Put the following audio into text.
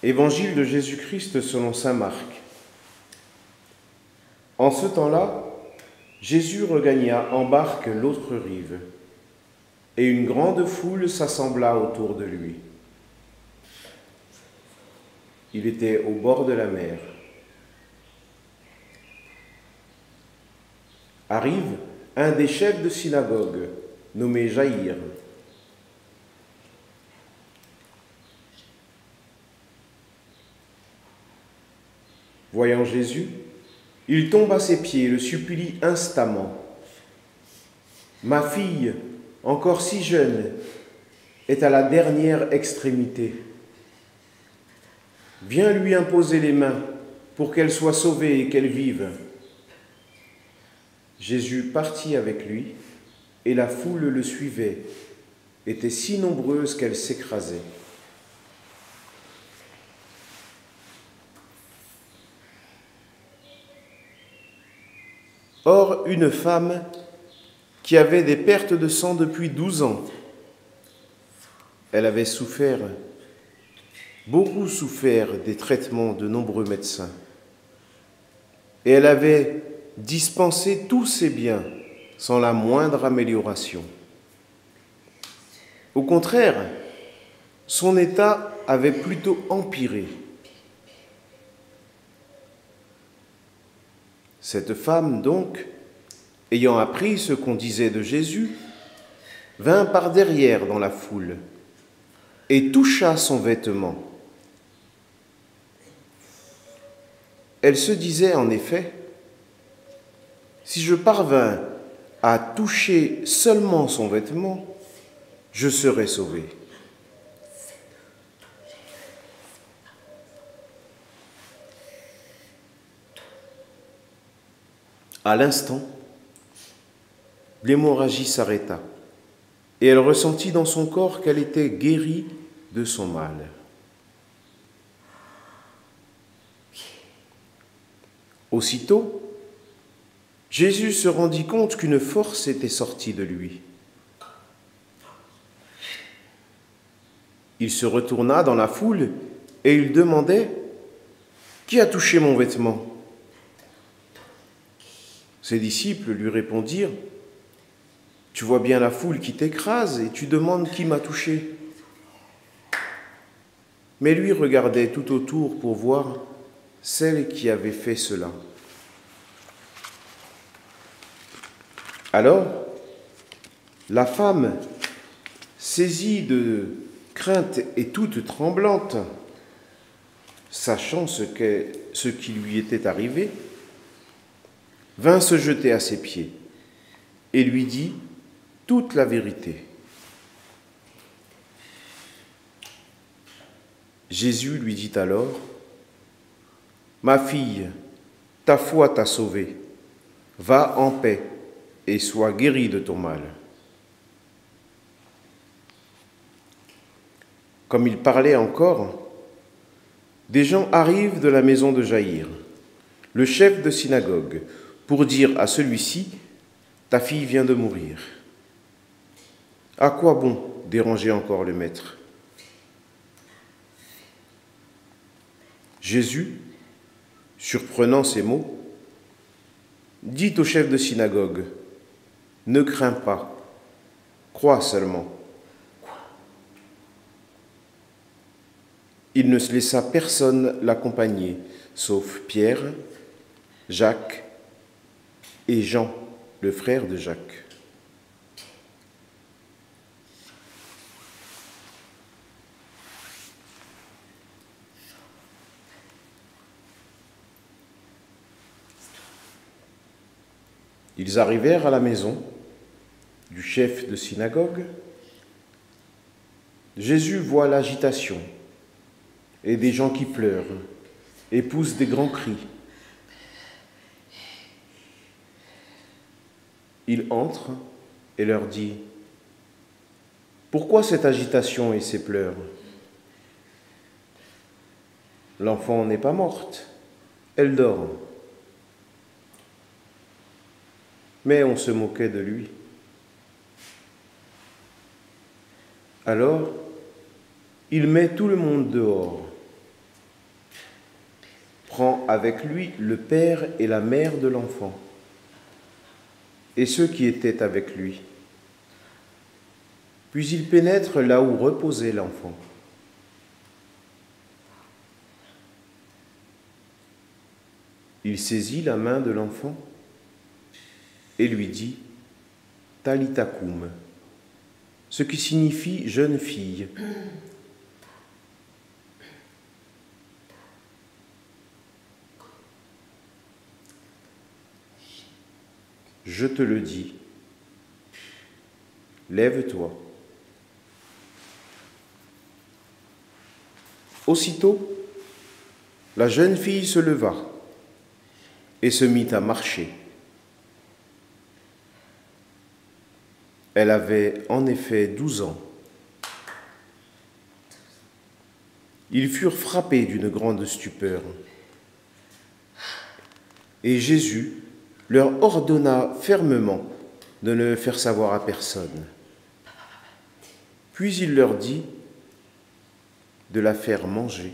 Évangile de Jésus-Christ selon saint Marc. En ce temps-là, Jésus regagna en barque l'autre rive, et une grande foule s'assembla autour de lui. Il était au bord de la mer. Arrive un des chefs de synagogue, nommé Jaïr. Voyant Jésus, il tombe à ses pieds et le supplie instamment. « Ma fille, encore si jeune, est à la dernière extrémité. Viens lui imposer les mains pour qu'elle soit sauvée et qu'elle vive. » Jésus partit avec lui, et la foule le suivait, était si nombreuse qu'elle s'écrasait. Or, une femme qui avait des pertes de sang depuis 12 ans, elle avait souffert, beaucoup souffert des traitements de nombreux médecins, et elle avait dispensé tous ses biens sans la moindre amélioration. Au contraire, son état avait plutôt empiré. Cette femme, donc, ayant appris ce qu'on disait de Jésus, vint par derrière dans la foule et toucha son vêtement. Elle se disait en effet, « Si je parvins à toucher seulement son vêtement, je serai sauvée. » À l'instant, l'hémorragie s'arrêta et elle ressentit dans son corps qu'elle était guérie de son mal. Aussitôt, Jésus se rendit compte qu'une force était sortie de lui. Il se retourna dans la foule et il demandait « Qui a touché mon vêtement ?» Ses disciples lui répondirent « Tu vois bien la foule qui t'écrase et tu demandes qui m'a touché. » Mais lui regardait tout autour pour voir celle qui avait fait cela. Alors, la femme, saisie de crainte et toute tremblante, sachant ce qui lui était arrivé, vint se jeter à ses pieds et lui dit toute la vérité. Jésus lui dit alors, « Ma fille, ta foi t'a sauvée. Va en paix et sois guérie de ton mal. » Comme il parlait encore, des gens arrivent de la maison de Jaïr, le chef de synagogue, pour dire à celui-ci, « Ta fille vient de mourir. » À quoi bon déranger encore le maître? Jésus, surprenant ces mots, dit au chef de synagogue, « Ne crains pas, crois seulement. » Il ne laissa personne l'accompagner, sauf Pierre, Jacques et Jean, le frère de Jacques. Ils arrivèrent à la maison du chef de synagogue. Jésus voit l'agitation et des gens qui pleurent et poussent des grands cris. Il entre et leur dit « Pourquoi cette agitation et ces pleurs? L'enfant n'est pas morte, elle dort. » Mais on se moquait de lui. Alors, il met tout le monde dehors entrant avec lui le père et la mère de l'enfant, et ceux qui étaient avec lui. Puis il pénètre là où reposait l'enfant. Il saisit la main de l'enfant et lui dit « Talitha koum », ce qui signifie « jeune fille ». Je te le dis, lève-toi. Aussitôt, la jeune fille se leva et se mit à marcher. Elle avait en effet 12 ans. Ils furent frappés d'une grande stupeur. Et Jésus leur ordonna fermement de ne le faire savoir à personne. Puis il leur dit de la faire manger.